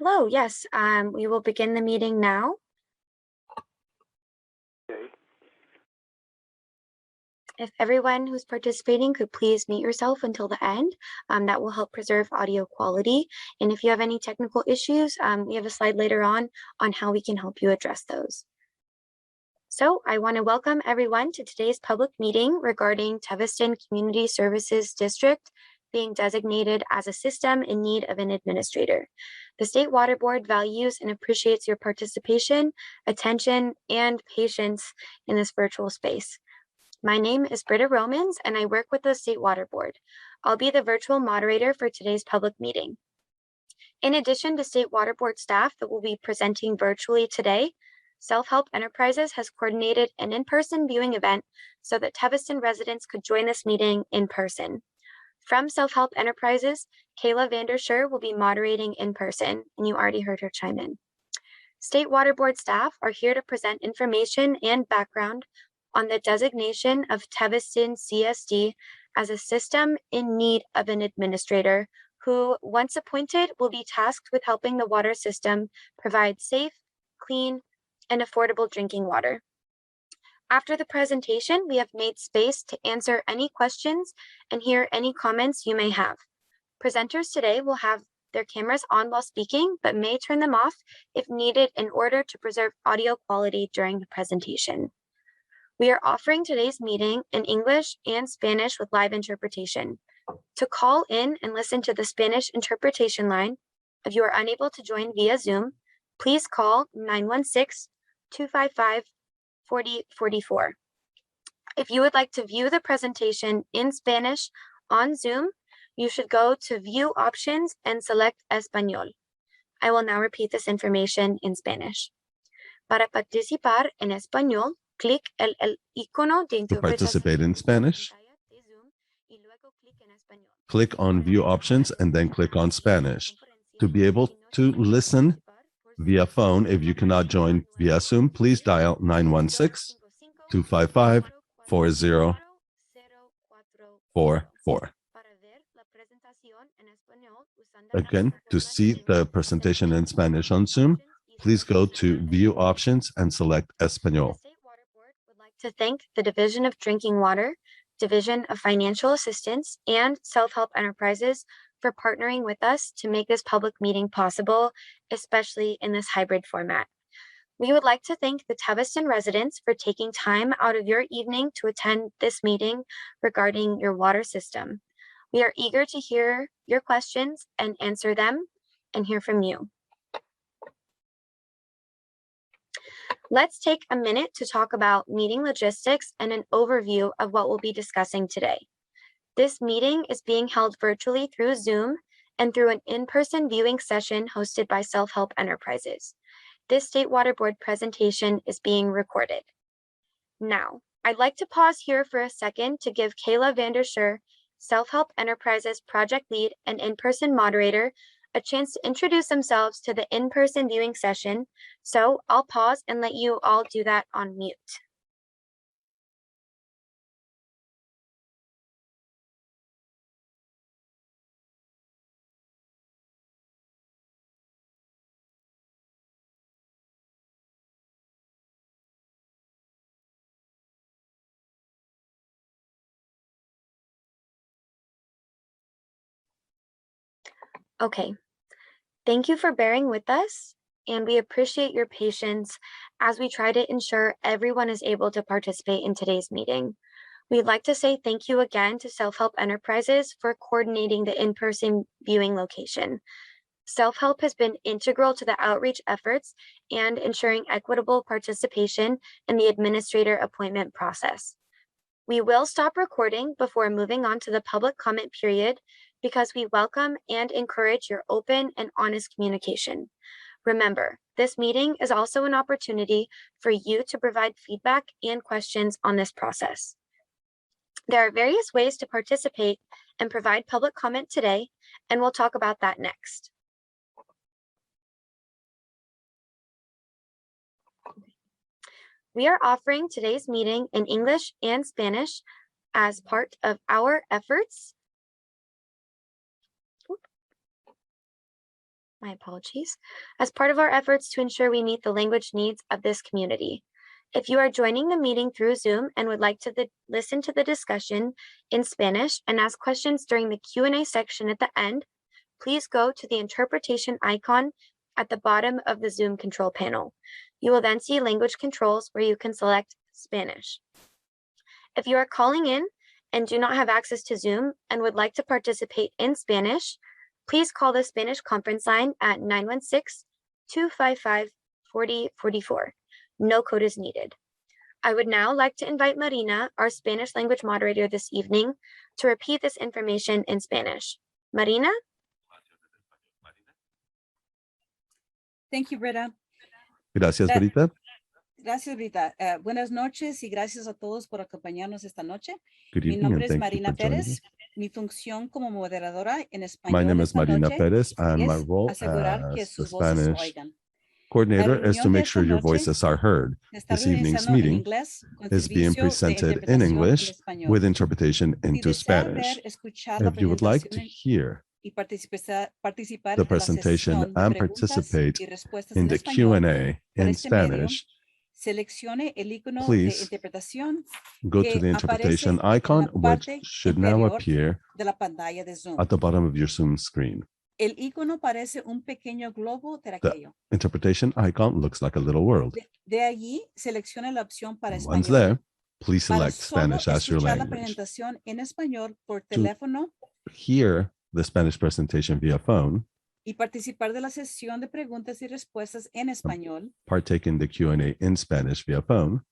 Hello, yes, we will begin the meeting now. Okay. If everyone who's participating could please mute yourself until the end, that will help preserve audio quality. And if you have any technical issues, we have a slide later on how we can help you address those. So I want to welcome everyone to today's public meeting regarding Teviston Community Services District being designated as a system in need of an administrator. The State Water Board values and appreciates your participation, attention, and patience in this virtual space. My name is Britta Romans, and I work with the State Water Board. I'll be the virtual moderator for today's public meeting. In addition to State Water Board staff that will be presenting virtually today, Self-Help Enterprises has coordinated an in-person viewing event so that Teviston residents could join this meeting in person. From Self-Help Enterprises, Kayla Vanderscher will be moderating in person, and you already heard her chime in. State Water Board staff are here to present information and background on the designation of Teviston CSD as a system in need of an administrator who, once appointed, will be tasked with helping the water system provide safe, clean, and affordable drinking water. After the presentation, we have made space to answer any questions and hear any comments you may have. Presenters today will have their cameras on while speaking, but may turn them off if needed in order to preserve audio quality during the presentation. We are offering today's meeting in English and Spanish with live interpretation. To call in and listen to the Spanish interpretation line, if you are unable to join via Zoom, please call 916-255-4044. If you would like to view the presentation in Spanish on Zoom, you should go to View Options and select Español. I will now repeat this information in Spanish. Para participar en español, clic el icono de To participate in Spanish, de Zoom y luego clic en español. click on View Options and then click on Spanish. To be able to listen via phone, if you cannot join via Zoom, please dial 916-255-4044. Again, to see the presentation in Spanish on Zoom, please go to View Options and select Español. The State Water Board would like to thank the Division of Drinking Water, Division of Financial Assistance, and Self-Help Enterprises for partnering with us to make this public meeting possible, especially in this hybrid format. We would like to thank the Teviston residents for taking time out of your evening to attend this meeting regarding your water system. We are eager to hear your questions and answer them and hear from you. Let's take a minute to talk about meeting logistics and an overview of what we'll be discussing today. This meeting is being held virtually through Zoom and through an in-person viewing session hosted by Self-Help Enterprises. This State Water Board presentation is being recorded. Now, I'd like to pause here for a second to give Kayla Vanderscher, Self-Help Enterprises project lead and in-person moderator, a chance to introduce themselves to the in-person viewing session. So I'll pause and let you all do that on mute. Okay, thank you for bearing with us, and we appreciate your patience as we try to ensure everyone is able to participate in today's meeting. We'd like to say thank you again to Self-Help Enterprises for coordinating the in-person viewing location. Self-Help has been integral to the outreach efforts and ensuring equitable participation in the administrator appointment process. We will stop recording before moving on to the public comment period because we welcome and encourage your open and honest communication. Remember, this meeting is also an opportunity for you to provide feedback and questions on this process. There are various ways to participate and provide public comment today, and we'll talk about that next. We are offering today's meeting in English and Spanish as part of our efforts My apologies, as part of our efforts to ensure we meet the language needs of this community. If you are joining the meeting through Zoom and would like to listen to the discussion in Spanish and ask questions during the Q&A section at the end, please go to the interpretation icon at the bottom of the Zoom control panel. You will then see language controls where you can select Spanish. If you are calling in and do not have access to Zoom and would like to participate in Spanish, please call the Spanish conference line at 916-255-4044. No code is needed. I would now like to invite Marina, our Spanish language moderator this evening, to repeat this information in Spanish. Marina? Thank you, Britta. Gracias, Brita. Gracias, Brita. Buenas noches y gracias a todos por acompañarnos esta noche. Good Mi evening nombre and es thank you Marina for joining Pérez. us. Mi función como moderadora en My español name is esta Marina noche Perez and my es role asegurar que as the sus voces se Spanish oigan. coordinator La is to reunión de make esta sure your noche voices are heard. se está This evening's realizando en meeting inglés con is being servicio de presented in interpretación en English español. with interpretation Si into desea Spanish. ver, escuchar la If you would like to presentación hear y participar the de la presentation sesión de and preguntas participate y respuestas in en the español Q&A por in este medio, Spanish, seleccione el icono de please interpretación go to que the interpretation aparece en icon, la which parte should now inferior appear de la pantalla de Zoom. at the bottom of your Zoom screen. El icono parece un pequeño globo The terráqueo. interpretation icon looks like a little world. De allí, seleccione la opción para And once español. there, please Para select solo Spanish as your escuchar la language. presentación en español por To teléfono hear the Spanish presentation via phone, y participar de la sesión de preguntas y respuestas en español, partake in the Q&A in Spanish via phone,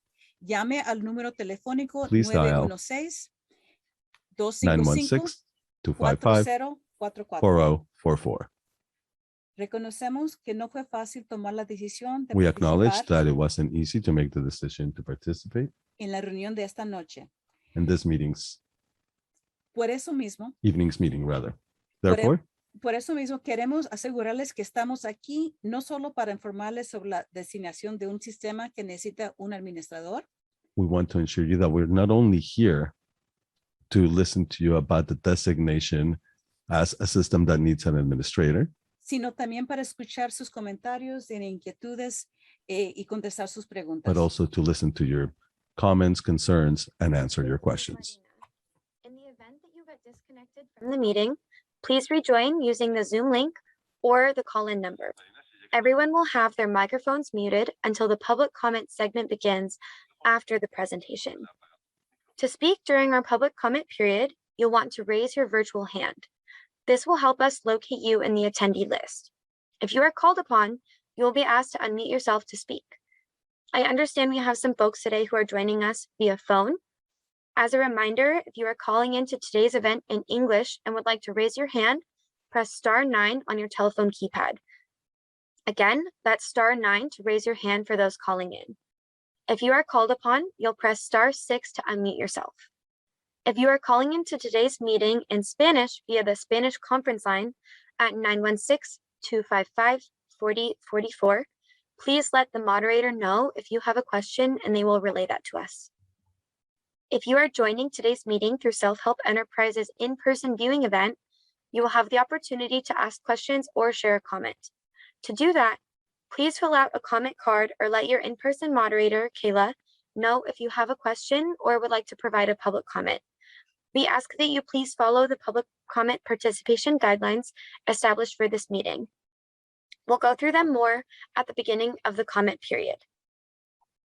llame al número telefónico please dial 916-255-4044. 916-255-4044. Reconocemos que no fue fácil tomar la decisión de We acknowledge participar that it wasn't easy to make the decision to participate en la reunión de esta noche. in this Por eso mismo, evening's meeting rather. Por e- Therefore, por eso mismo queremos asegurarles que estamos aquí no solo para informarles sobre la designación de un sistema que necesita un administrador, we want to ensure you that we're not only here to listen to you about the designation as a system that needs an administrator, sino también para escuchar sus comentarios e inquietudes y contestar sus preguntas. but also to listen to your comments, concerns, and answer your questions. In the event that you get disconnected from the meeting, please rejoin using the Zoom link or the call-in number. Everyone will have their microphones muted until the public comment segment begins after the presentation. To speak during our public comment period, you'll want to raise your virtual hand. This will help us locate you in the attendee list. If you are called upon, you will be asked to unmute yourself to speak. I understand we have some folks today who are joining us via phone. As a reminder, if you are calling into today's event in English and would like to raise your hand, press *9 on your telephone keypad. Again, that's *9 to raise your hand for those calling in. If you are called upon, you'll press *6 to unmute yourself. If you are calling into today's meeting in Spanish via the Spanish conference line at 916-255-4044, please let the moderator know if you have a question and they will relay that to us. If you are joining today's meeting through Self-Help Enterprise's in-person viewing event, you will have the opportunity to ask questions or share a comment. To do that, please fill out a comment card or let your in-person moderator, Kayla, know if you have a question or would like to provide a public comment. We ask that you please follow the public comment participation guidelines established for this meeting. We'll go through them more at the beginning of the comment period.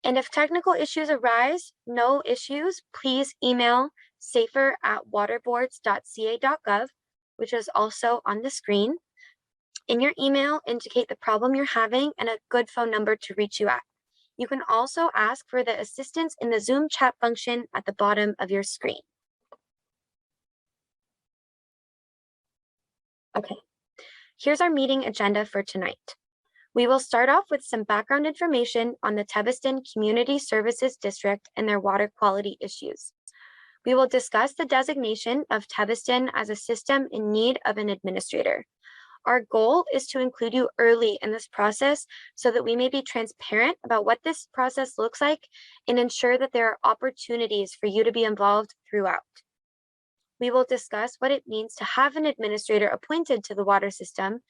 And if technical issues arise, no issues, please email safer@waterboards.ca.gov, which is also on the screen. In your email, indicate the problem you're having and a good phone number to reach you at. You can also ask for the assistance in the Zoom chat function at the bottom of your screen. Okay, here's our meeting agenda for tonight. We will start off with some background information on the Teviston Community Services District and their water quality issues. We will discuss the designation of Teviston as a system in need of an administrator. Our goal is to include you early in this process so that we may be transparent about what this process looks like and ensure that there are opportunities for you to be involved throughout. We will discuss what it means to have an administrator appointed to the water system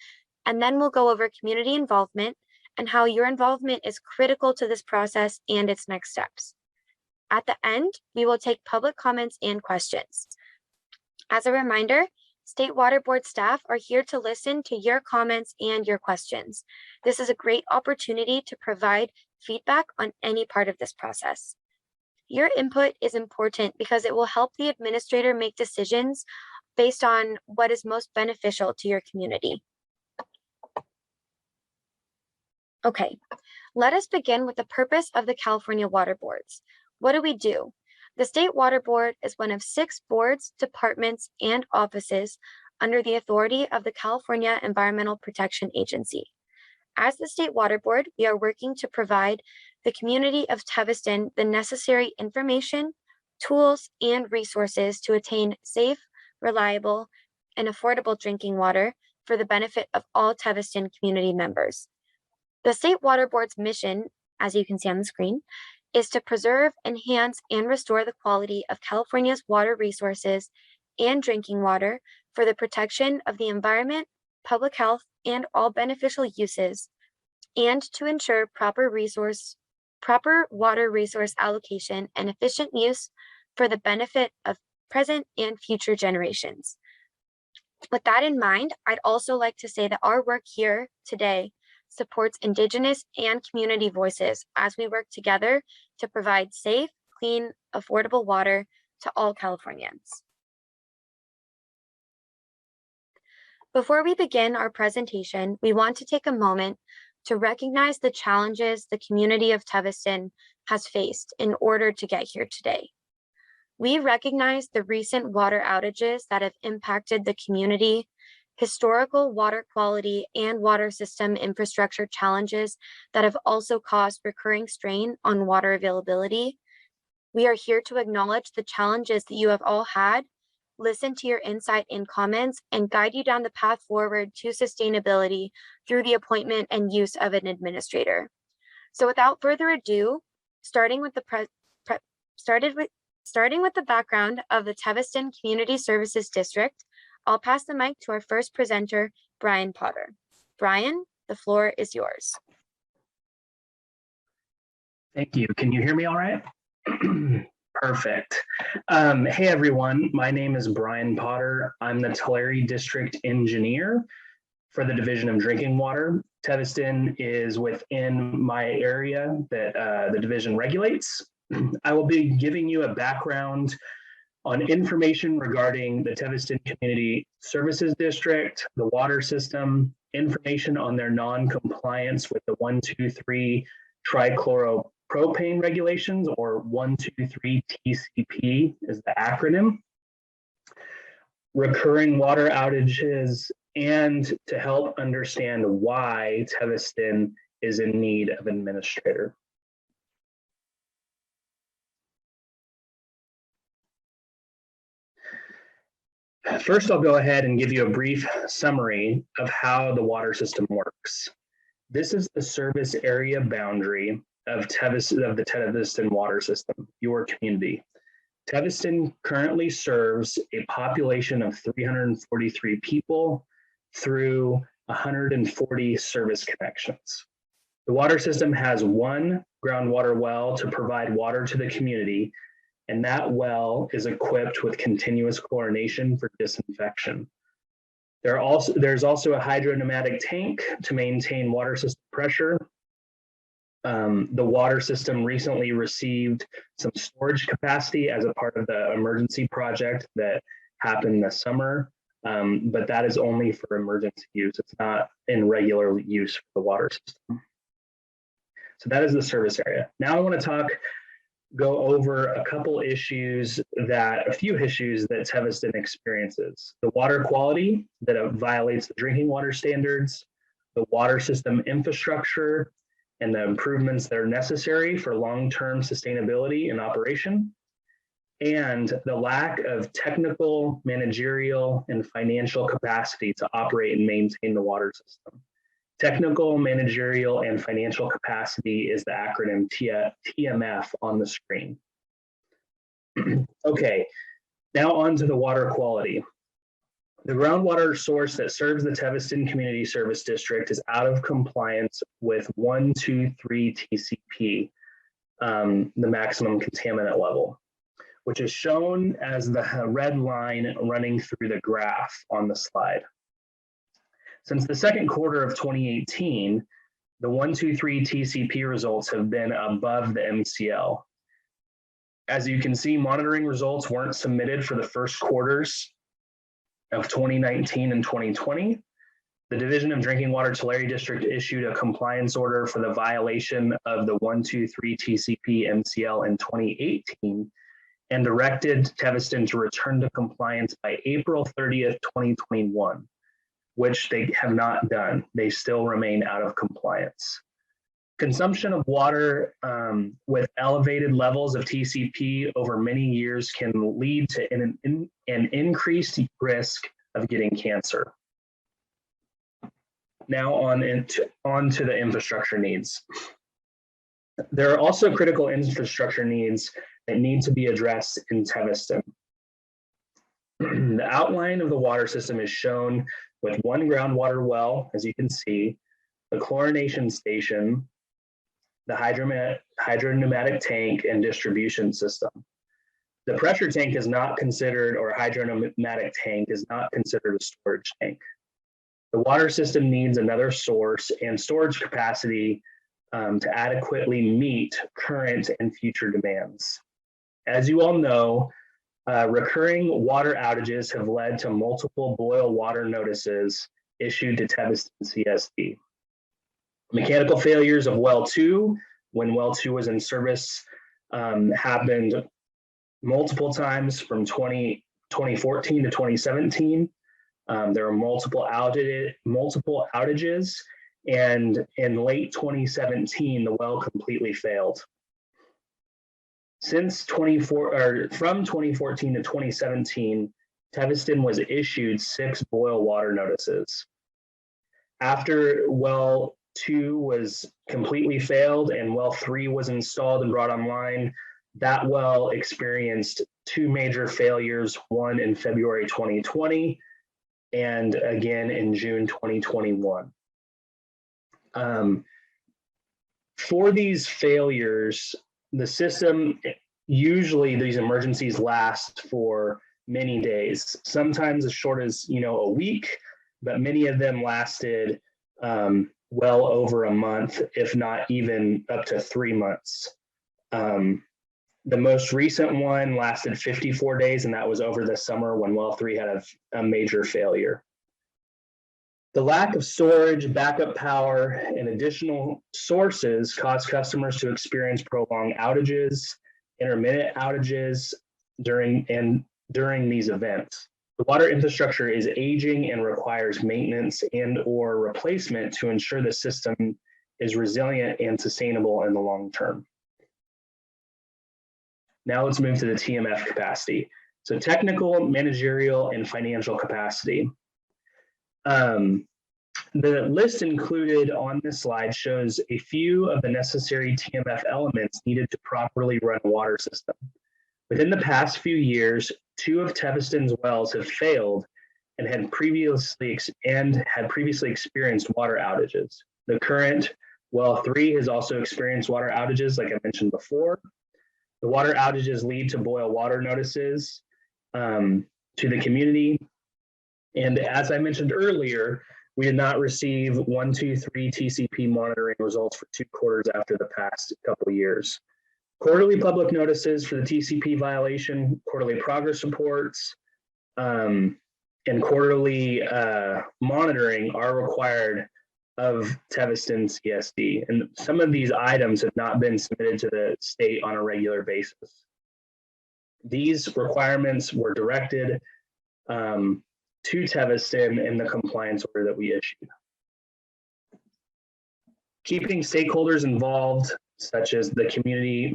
And then we'll go over community involvement and how your involvement is critical to this process and its next steps. At the end, we will take public comments and questions. As a reminder, State Water Board staff are here to listen to your comments and your questions. This is a great opportunity to provide feedback on any part of this process. Your input is important because it will help the administrator make decisions based on what is most beneficial to your community. Okay, let us begin with the purpose of the California Water Boards. What do? The State Water Board is one of 6 boards, departments, and offices under the authority of the California Environmental Protection Agency. As the State Water Board, we are working to provide the community of Teviston the necessary information, tools, and resources to attain safe, reliable, and affordable drinking water for the benefit of all Teviston community members. The State Water Board's mission, as you can see on the screen, is to preserve, enhance, and restore the quality of California's water resources and drinking water for the protection of the environment, public health, and all beneficial uses, and to ensure proper water resource allocation and efficient use for the benefit of present and future generations. With that in mind, I'd also like to say that our work here today supports Indigenous and community voices as we work together to provide safe, clean, affordable water to all Californians. Before we begin our presentation, we want to take a moment to recognize the challenges the community of Teviston has faced in order to get here today. We recognize the recent water outages that have impacted the community, historical water quality and water system infrastructure challenges that have also caused recurring strain on water availability. We are here to acknowledge the challenges that you have all had, listen to your insight and comments, and guide you down the path forward to sustainability through the appointment and use of an administrator. So without further ado, starting with the background of the Teviston Community Services District, I'll pass the mic to our first presenter, Brian Potter. Brian, the floor is yours. Thank you. Can you hear me all right? Perfect. Hey, everyone. My name is Brian Potter. I'm the Tulare District Engineer for the Division of Drinking Water. Teviston is within my area that the division regulates. I will be giving you a background on information regarding the Teviston Community Services District, the water system, information on their non-compliance with the 123 trichloropropane regulations, or 123 TCP is the acronym, recurring water outages, and to help understand why Teviston is in need of an administrator. First, I'll go ahead and give you a brief summary of how the water system works. This is the service area boundary of the Teviston water system, your community. Teviston currently serves a population of 343 people through 140 service connections. The water system has one groundwater well to provide water to the community, and that well is equipped with continuous chlorination for disinfection. There's also a hydropneumatic tank to maintain water system pressure. The water system recently received some storage capacity as a part of the emergency project that happened this summer, but that is only for emergency use. It's not in regular use for the water system. So that is the service area. Now I want to go over a few issues that Teviston experiences. The water quality that violates the drinking water standards, the water system infrastructure, and the improvements that are necessary for long-term sustainability and operation, and the lack of technical, managerial, and financial capacity to operate and maintain the water system. Technical, managerial, and financial capacity is the acronym TMF on the screen. Okay, now on to the water quality. The groundwater source that serves the Teviston Community Service District is out of compliance with 123 TCP, the maximum contaminant level, which is shown as the red line running through the graph on the slide. Since the second quarter of 2018, the 123 TCP results have been above the MCL. As you can see, monitoring results weren't submitted for the first quarters of 2019 and 2020. The Division of Drinking Water Tulare District issued a compliance order for the violation of the 123 TCP MCL in 2018 and directed Teviston to return to compliance by April 30th, 2021, which they have not done. They still remain out of compliance. Consumption of water with elevated levels of TCP over many years can lead to an increased risk of getting cancer. Now on to the infrastructure needs. There are also critical infrastructure needs that need to be addressed in Teviston. The outline of the water system is shown with one groundwater well, as you can see, the chlorination station, the hydropneumatic tank and distribution system. The pressure tank is not considered, or hydropneumatic tank is not considered a storage tank. The water system needs another source and storage capacity to adequately meet current and future demands. As you all know, recurring water outages have led to multiple boil water notices issued to Teviston CSD. Mechanical failures of well 2, when well 2 was in service, happened multiple times from 2014 to 2017. There were multiple outages, and in late 2017, the well completely failed. From 2014 to 2017, Teviston was issued 6 boil water notices. After well 2 was completely failed and well 3 was installed and brought online, that well experienced 2 major failures, one in February 2020 and again in June 2021. For these failures, the system, usually these emergencies last for many days, sometimes as short as a week, but many of them lasted well over a month, if not even up to 3 months. The most recent one lasted 54 days, and that was over the summer when well 3 had a major failure. The lack of storage, backup power, and additional sources caused customers to experience prolonged outages, intermittent outages during these events. The water infrastructure is aging and requires maintenance and/or replacement to ensure the system is resilient and sustainable in the long term. Now let's move to the TMF capacity. So technical, managerial, and financial capacity. The list included on this slide shows a few of the necessary TMF elements needed to properly run a water system. Within the past few years, 2 of Teviston's wells have failed and had previously experienced water outages. The current well 3 has also experienced water outages, like I mentioned before. The water outages lead to boil water notices to the community. And as I mentioned earlier, we did not receive 123 TCP monitoring results for 2 quarters after the past couple of years. Quarterly public notices for the TCP violation, quarterly progress reports, and quarterly monitoring are required of Teviston CSD. And some of these items have not been submitted to the state on a regular basis. These requirements were directed to Teviston in the compliance order that we issued. Keeping stakeholders involved, such as the community,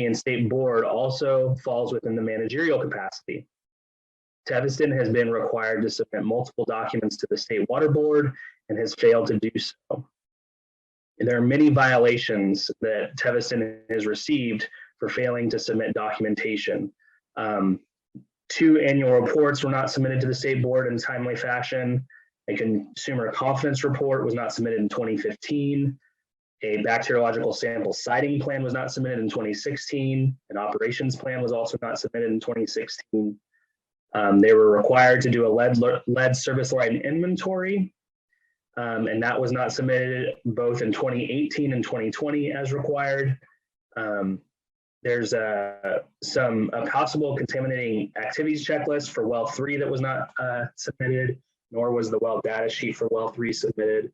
and state board, also falls within the managerial capacity. Teviston has been required to submit multiple documents to the state water board and has failed to do so. And there are many violations that Teviston has received for failing to submit documentation. 2 annual reports were not submitted to the state board in timely fashion. A consumer confidence report was not submitted in 2015. A bacteriological sample siting plan was not submitted in 2016. An operations plan was also not submitted in 2016. They were required to do a lead service line inventory, and that was not submitted both in 2018 and 2020 as required. There's a possible contaminating activities checklist for well 3 that was not submitted, nor was the well data sheet for well 3 submitted.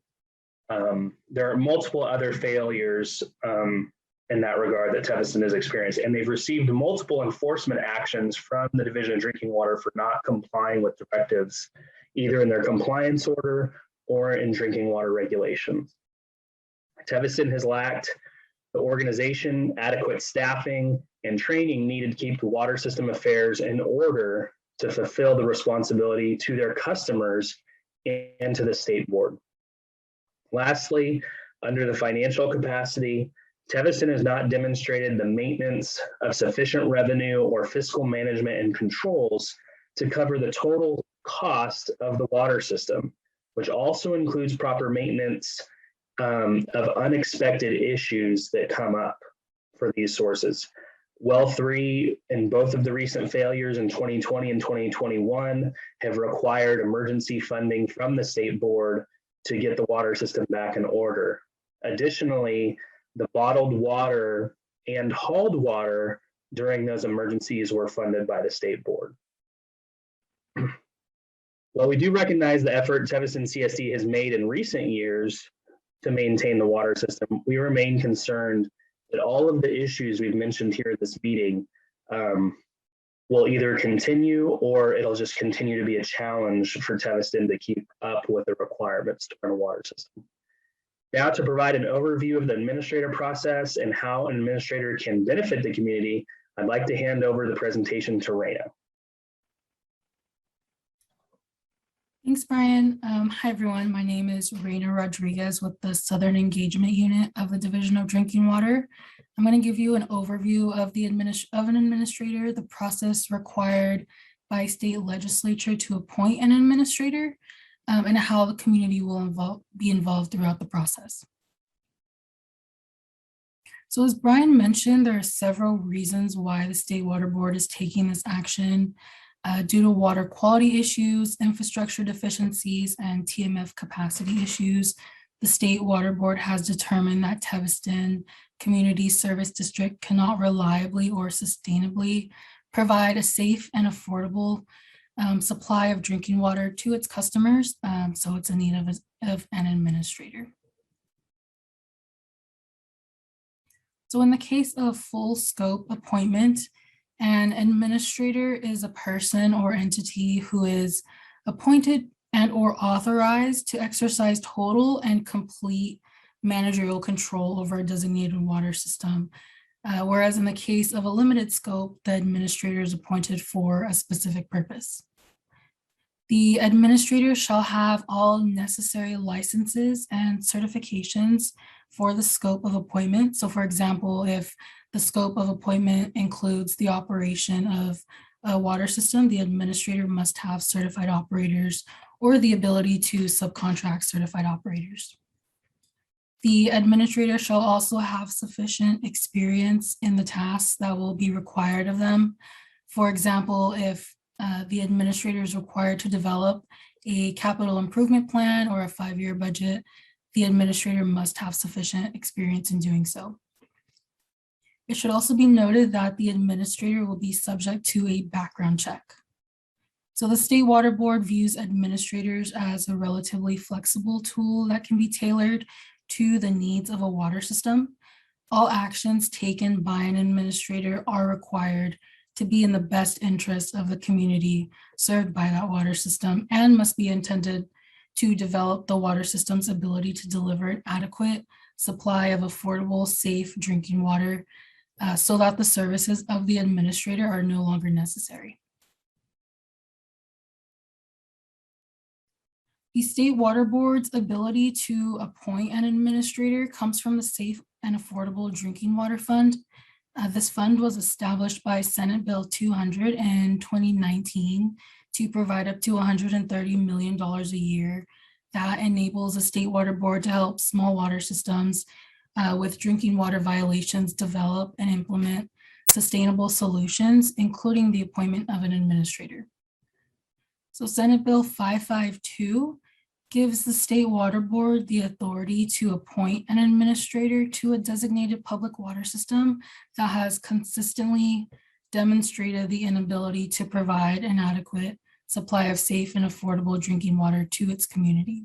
There are multiple other failures in that regard that Teviston has experienced, and they've received multiple enforcement actions from the Division of Drinking Water for not complying with directives, either in their compliance order or in drinking water regulations. Teviston has lacked the organization, adequate staffing, and training needed to keep the water system affairs in order to fulfill the responsibility to their customers and to the state board. Lastly, under the financial capacity, Teviston has not demonstrated the maintenance of sufficient revenue or fiscal management and controls to cover the total cost of the water system, which also includes proper maintenance of unexpected issues that come up for these sources. Well 3 and both of the recent failures in 2020 and 2021 have required emergency funding from the state board to get the water system back in order. Additionally, the bottled water and hauled water during those emergencies were funded by the state board. While we do recognize the effort Teviston CSD has made in recent years to maintain the water system, we remain concerned that all of the issues we've mentioned here at this meeting will either continue or it'll just continue to be a challenge for Teviston to keep up with the requirements to run a water system. Now, to provide an overview of the administrator process and how an administrator can benefit the community, I'd like to hand over the presentation to Rayna. Thanks, Brian. Hi, everyone. My name is Rayna Rodriguez with the Southern Engagement Unit of the Division of Drinking Water. I'm going to give you an overview of an administrator, the process required by state legislature to appoint an administrator, and how the community will be involved throughout the process. So as Brian mentioned, there are several reasons why the State Water Board is taking this action. Due to water quality issues, infrastructure deficiencies, and TMF capacity issues, the State Water Board has determined that Teviston Community Service District cannot reliably or sustainably provide a safe and affordable supply of drinking water to its customers, so it's in need of an administrator. So in the case of full scope appointment, an administrator is a person or entity who is appointed and or authorized to exercise total and complete managerial control over a designated water system. Whereas in the case of a limited scope, the administrator is appointed for a specific purpose. The administrator shall have all necessary licenses and certifications for the scope of appointment. So for example, if the scope of appointment includes the operation of a water system, the administrator must have certified operators or the ability to subcontract certified operators. The administrator shall also have sufficient experience in the tasks that will be required of them. For example, if the administrator is required to develop a capital improvement plan or a 5-year budget, the administrator must have sufficient experience in doing so. It should also be noted that the administrator will be subject to a background check. So the State Water Board views administrators as a relatively flexible tool that can be tailored to the needs of a water system. All actions taken by an administrator are required to be in the best interest of the community served by that water system and must be intended to develop the water system's ability to deliver an adequate supply of affordable, safe drinking water so that the services of the administrator are no longer necessary. The State Water Board's ability to appoint an administrator comes from the Safe and Affordable Drinking Water Fund. This fund was established by Senate Bill 200 in 2019 to provide up to $130 million a year that enables the State Water Board to help small water systems with drinking water violations develop and implement sustainable solutions, including the appointment of an administrator. So Senate Bill 552 gives the State Water Board the authority to appoint an administrator to a designated public water system that has consistently demonstrated the inability to provide an adequate supply of safe and affordable drinking water to its community.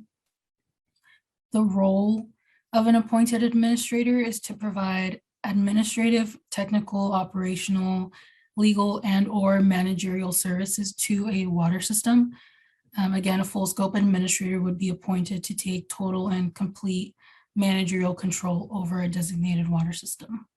The role of an appointed administrator is to provide administrative, technical, operational, legal, and/or managerial services to a water system. Again, a full scope administrator would be appointed to take total and complete managerial control over a designated water system.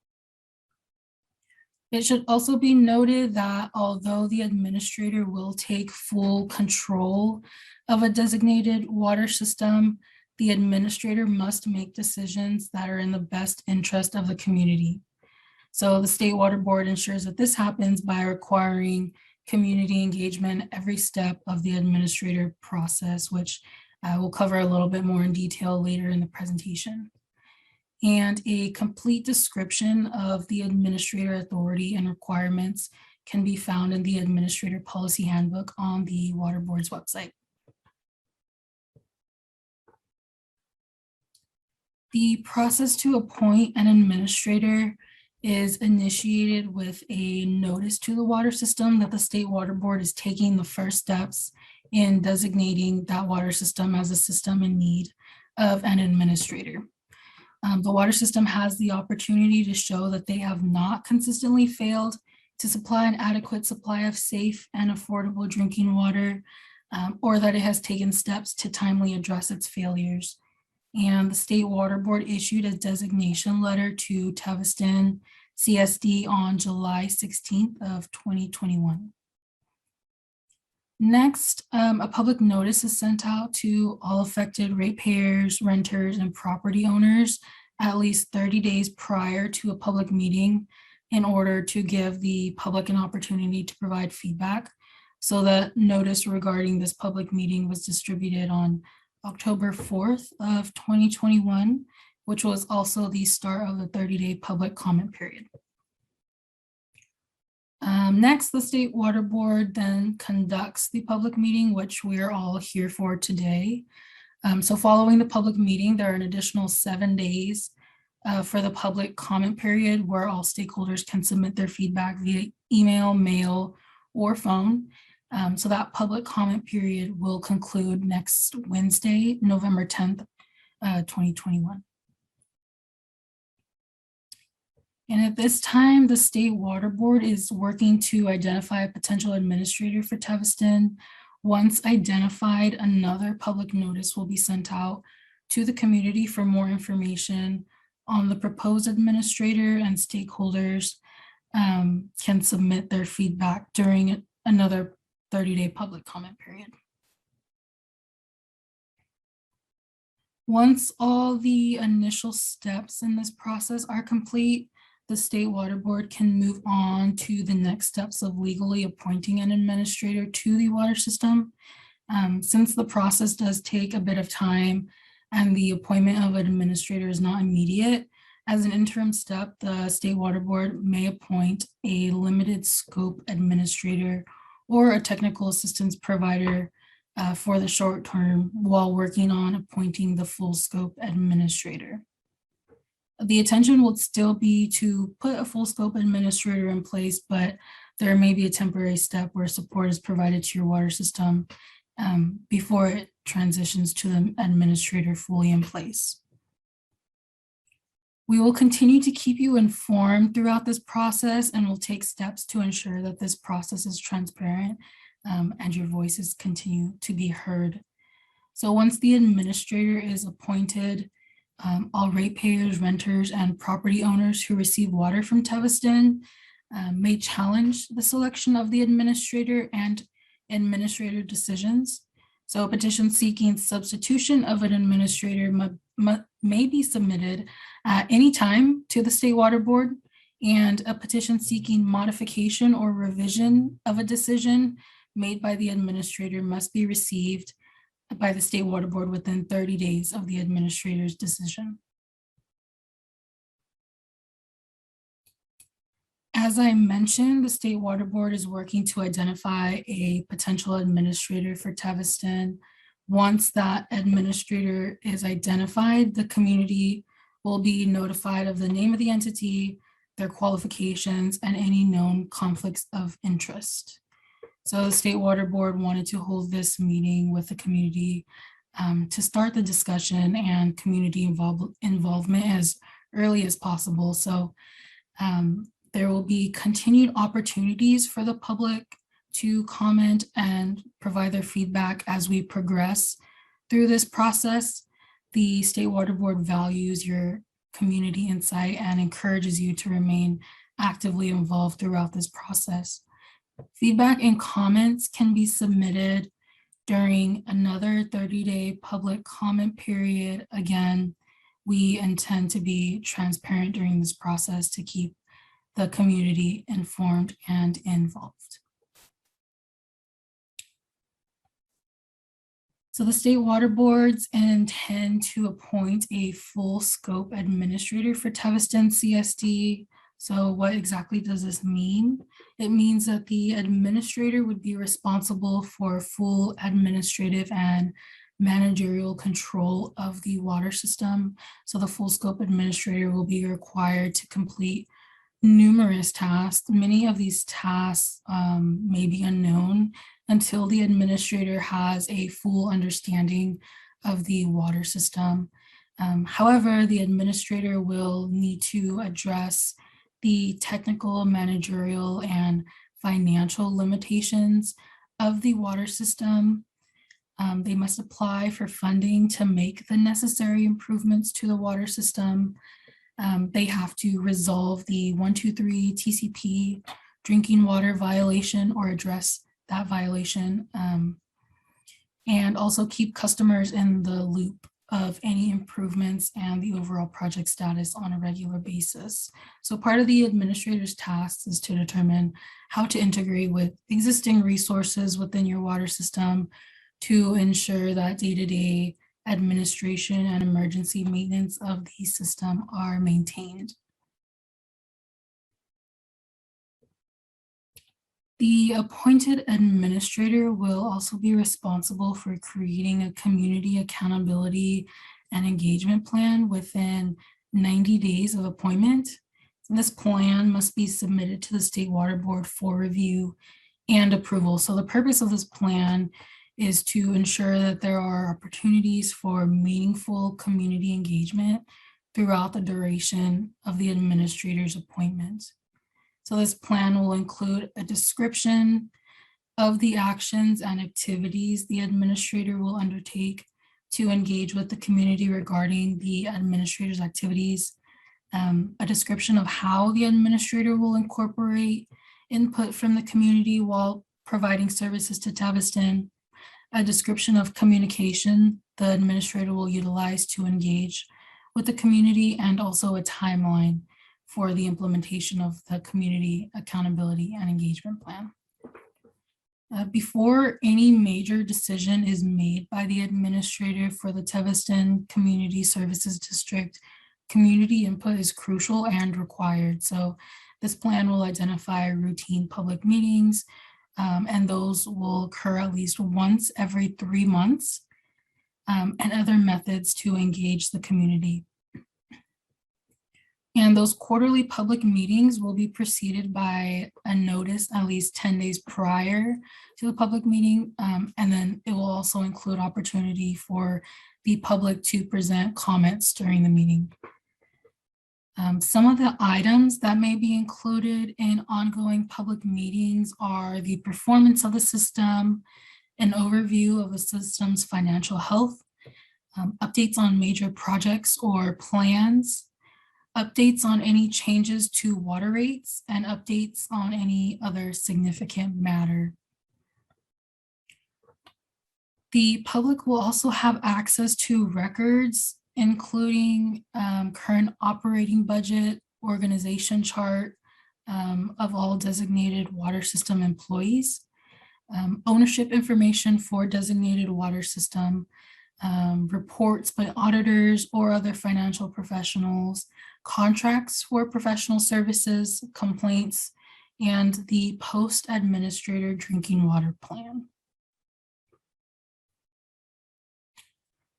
It should also be noted that although the administrator will take full control of a designated water system, the administrator must make decisions that are in the best interest of the community. So the State Water Board ensures that this happens by requiring community engagement every step of the administrative process, which we'll cover a little bit more in detail later in the presentation. And a complete description of the administrator authority and requirements can be found in the Administrator Policy Handbook on the Water Board's website. The process to appoint an administrator is initiated with a notice to the water system that the State Water Board is taking the first steps in designating that water system as a system in need of an administrator. The water system has the opportunity to show that they have not consistently failed to supply an adequate supply of safe and affordable drinking water, or that it has taken steps to timely address its failures. And the State Water Board issued a designation letter to Teviston CSD on July 16th of 2021. Next, a public notice is sent out to all affected ratepayers, renters, and property owners at least 30 days prior to a public meeting in order to give the public an opportunity to provide feedback. So the notice regarding this public meeting was distributed on October 4th of 2021, which was also the start of the 30-day public comment period. Next, the State Water Board then conducts the public meeting, which we are all here for today. So following the public meeting, there are an additional 7 days for the public comment period where all stakeholders can submit their feedback via email, mail, or phone. So that public comment period will conclude next Wednesday, November 10th, 2021. And at this time, the State Water Board is working to identify a potential administrator for Teviston. Once identified, another public notice will be sent out to the community for more information on the proposed administrator, and stakeholders can submit their feedback during another 30-day public comment period. Once all the initial steps in this process are complete, the State Water Board can move on to the next steps of legally appointing an administrator to the water system. Since the process does take a bit of time and the appointment of an administrator is not immediate, as an interim step, the State Water Board may appoint a limited scope administrator or a technical assistance provider for the short term while working on appointing the full scope administrator. The intention would still be to put a full scope administrator in place, but there may be a temporary step where support is provided to your water system before it transitions to the administrator fully in place. We will continue to keep you informed throughout this process, and will take steps to ensure that this process is transparent and your voices continue to be heard. So once the administrator is appointed, all ratepayers, renters, and property owners who receive water from Teviston may challenge the selection of the administrator and administrator decisions. So a petition seeking substitution of an administrator may be submitted at any time to the State Water Board, and a petition seeking modification or revision of a decision made by the administrator must be received by the State Water Board within 30 days of the administrator's decision. As I mentioned, the State Water Board is working to identify a potential administrator for Teviston. Once that administrator is identified, the community will be notified of the name of the entity, their qualifications, and any known conflicts of interest. So the State Water Board wanted to hold this meeting with the community to start the discussion and community involvement as early as possible. So there will be continued opportunities for the public to comment and provide their feedback as we progress through this process. The State Water Board values your community insight and encourages you to remain actively involved throughout this process. Feedback and comments can be submitted during another 30-day public comment period. Again, we intend to be transparent during this process to keep the community informed and involved. So the State Water Boards intend to appoint a full scope administrator for Teviston CSD. So what exactly does this mean? It means that the administrator would be responsible for full administrative and managerial control of the water system. So the full scope administrator will be required to complete numerous tasks. Many of these tasks may be unknown until the administrator has a full understanding of the water system. However, the administrator will need to address the technical, managerial, and financial limitations of the water system. They must apply for funding to make the necessary improvements to the water system. They have to resolve the 123 TCP drinking water violation or address that violation, and also keep customers in the loop of any improvements and the overall project status on a regular basis. So part of the administrator's tasks is to determine how to integrate with existing resources within your water system to ensure that day-to-day administration and emergency maintenance of the system are maintained. The appointed administrator will also be responsible for creating a community accountability and engagement plan within 90 days of appointment. This plan must be submitted to the State Water Board for review and approval. So the purpose of this plan is to ensure that there are opportunities for meaningful community engagement throughout the duration of the administrator's appointment. So this plan will include a description of the actions and activities the administrator will undertake to engage with the community regarding the administrator's activities, a description of how the administrator will incorporate input from the community while providing services to Teviston, a description of communication the administrator will utilize to engage with the community, and also a timeline for the implementation of the community accountability and engagement plan. Before any major decision is made by the administrator for the Teviston Community Services District, community input is crucial and required. So this plan will identify routine public meetings, and those will occur at least once every 3 months, and other methods to engage the community. And those quarterly public meetings will be preceded by a notice at least 10 days prior to the public meeting. And then it will also include opportunity for the public to present comments during the meeting. Some of the items that may be included in ongoing public meetings are the performance of the system, an overview of the system's financial health, updates on major projects or plans, updates on any changes to water rates, and updates on any other significant matter. The public will also have access to records, including current operating budget, organization chart of all designated water system employees, ownership information for designated water system, reports by auditors or other financial professionals, contracts for professional services, complaints, and the post-administrator drinking water plan.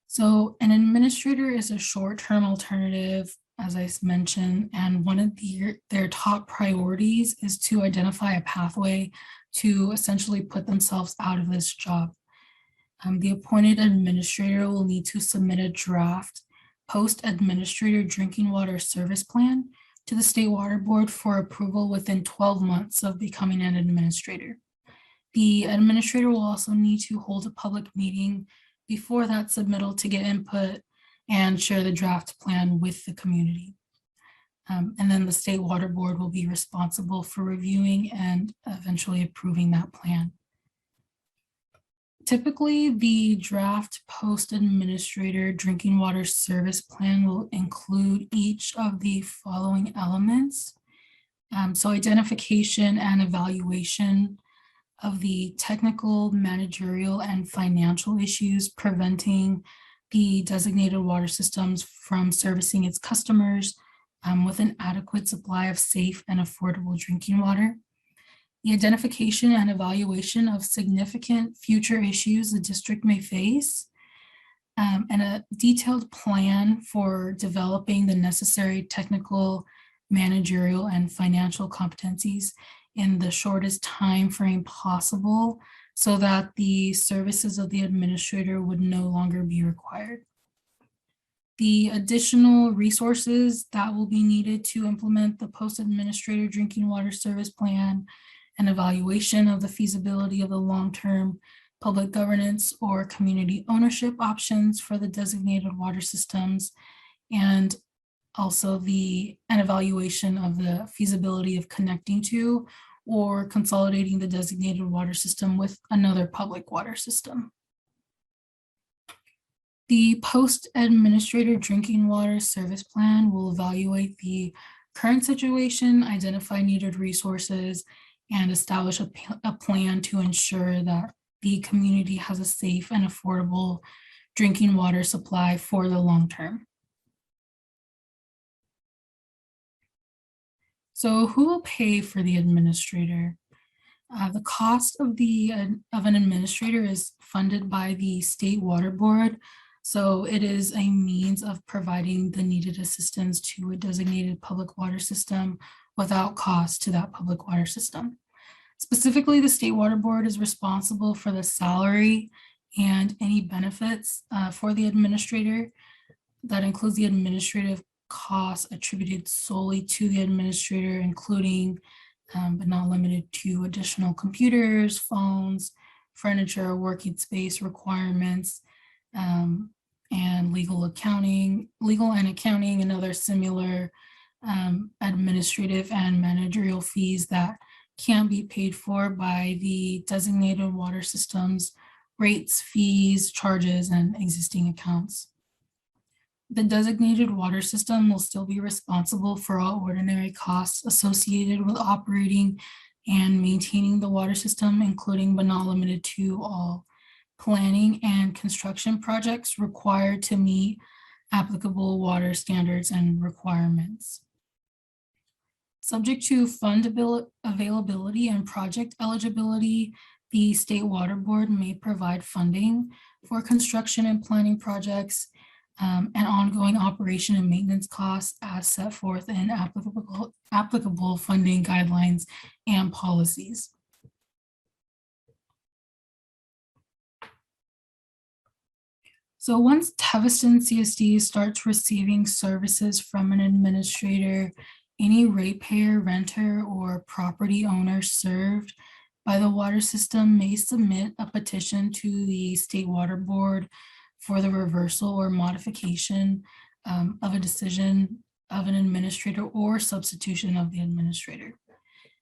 So an administrator is a short-term alternative, as I mentioned, and one of their top priorities is to identify a pathway to essentially put themselves out of this job. The appointed administrator will need to submit a draft post-administrator drinking water service plan to the State Water Board for approval within 12 months of becoming an administrator. The administrator will also need to hold a public meeting before that submittal to get input and share the draft plan with the community. And then the State Water Board will be responsible for reviewing and eventually approving that plan. Typically, the draft post-administrator drinking water service plan will include each of the following elements. So identification and evaluation of the technical, managerial, and financial issues preventing the designated water systems from servicing its customers with an adequate supply of safe and affordable drinking water. The identification and evaluation of significant future issues the district may face, and a detailed plan for developing the necessary technical, managerial, and financial competencies in the shortest time frame possible so that the services of the administrator would no longer be required. The additional resources that will be needed to implement the post-administrator drinking water service plan, an evaluation of the feasibility of the long-term public governance or community ownership options for the designated water systems, and also an evaluation of the feasibility of connecting to or consolidating the designated water system with another public water system. The post-administrator drinking water service plan will evaluate the current situation, identify needed resources, and establish a plan to ensure that the community has a safe and affordable drinking water supply for the long term. So who will pay for the administrator? The cost of an administrator is funded by the State Water Board. So it is a means of providing the needed assistance to a designated public water system without cost to that public water system. Specifically, the State Water Board is responsible for the salary and any benefits for the administrator. That includes the administrative costs attributed solely to the administrator, including but not limited to additional computers, phones, furniture, working space requirements, and legal and accounting and other similar administrative and managerial fees that can't be paid for by the designated water systems, rates, fees, charges, and existing accounts. The designated water system will still be responsible for all ordinary costs associated with operating and maintaining the water system, including but not limited to all planning and construction projects required to meet applicable water standards and requirements. Subject to fund availability and project eligibility, the State Water Board may provide funding for construction and planning projects and ongoing operation and maintenance costs as set forth in applicable funding guidelines and policies. So once Teviston CSD starts receiving services from an administrator, any ratepayer, renter, or property owner served by the water system may submit a petition to the State Water Board for the reversal or modification of a decision of an administrator or substitution of the administrator.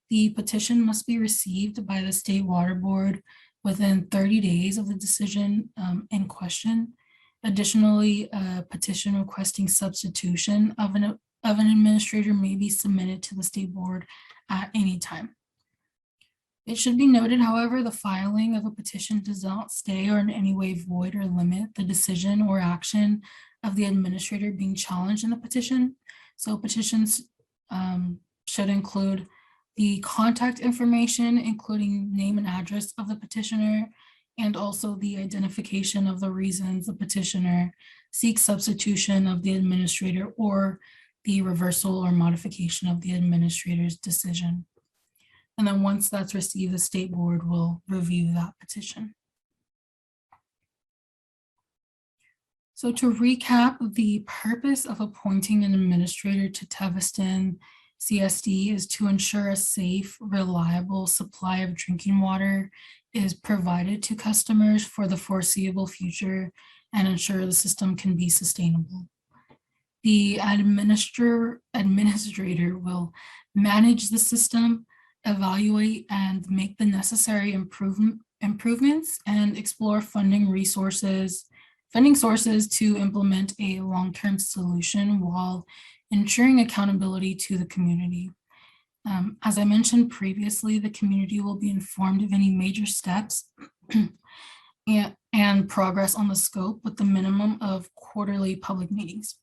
The petition must be received by the State Water Board within 30 days of the decision in question. Additionally, a petition requesting substitution of an of an administrator may be submitted to the state board at any time. It should be noted, however, the filing of a petition does not stay or in any way void or limit the decision or action of the administrator being challenged in the petition. So petitions should include the contact information, including name and address of the petitioner, and also the identification of the reasons the petitioner seeks substitution of the administrator or the reversal or modification of the administrator's decision. And then once that's received, the state board will review that petition. So to recap, the purpose of appointing an administrator to Teviston CSD is to ensure a safe, reliable supply of drinking water is provided to customers for the foreseeable future and ensure the system can be sustainable. The administrator will manage the system, evaluate and make the necessary improvements, and explore funding sources to implement a long-term solution while ensuring accountability to the community. As I mentioned previously, the community will be informed of any major steps and progress on the scope with the minimum of quarterly public meetings.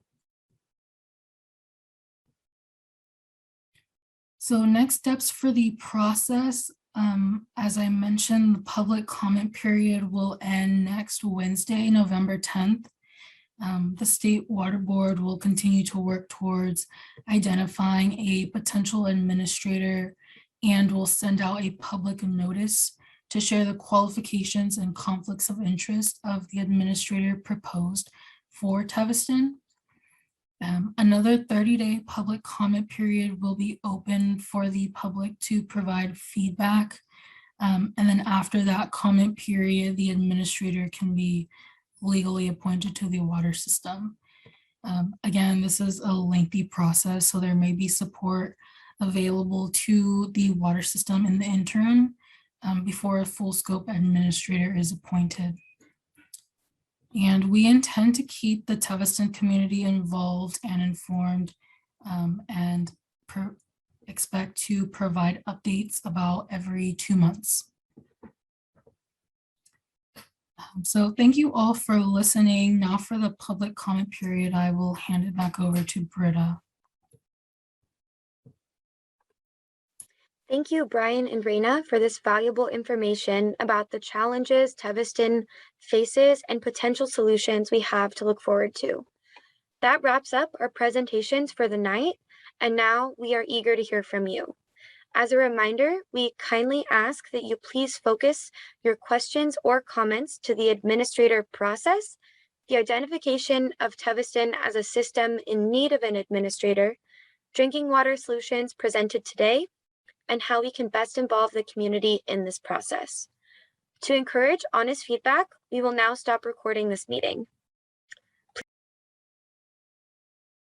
So next steps for the process, as I mentioned, the public comment period will end next Wednesday, November 10th. The State Water Board will continue to work towards identifying a potential administrator and will send out a public notice to share the qualifications and conflicts of interest of the administrator proposed for Teviston. Another 30-day public comment period will be open for the public to provide feedback. And then after that comment period, the administrator can be legally appointed to the water system. Again, this is a lengthy process, so there may be support available to the water system in the interim before a full scope administrator is appointed. And we intend to keep the Teviston community involved and informed and expect to provide updates about every 2 months. So thank you all for listening. Now for the public comment period, I will hand it back over to Britta. Thank you, Brian and Rayna, for this valuable information about the challenges Teviston faces and potential solutions we have to look forward to. That wraps up our presentations for the night, and now we are eager to hear from you. As a reminder, we kindly ask that you please focus your questions or comments to the administrator process, the identification of Teviston as a system in need of an administrator, drinking water solutions presented today, and how we can best involve the community in this process. To encourage honest feedback, we will now stop recording this meeting.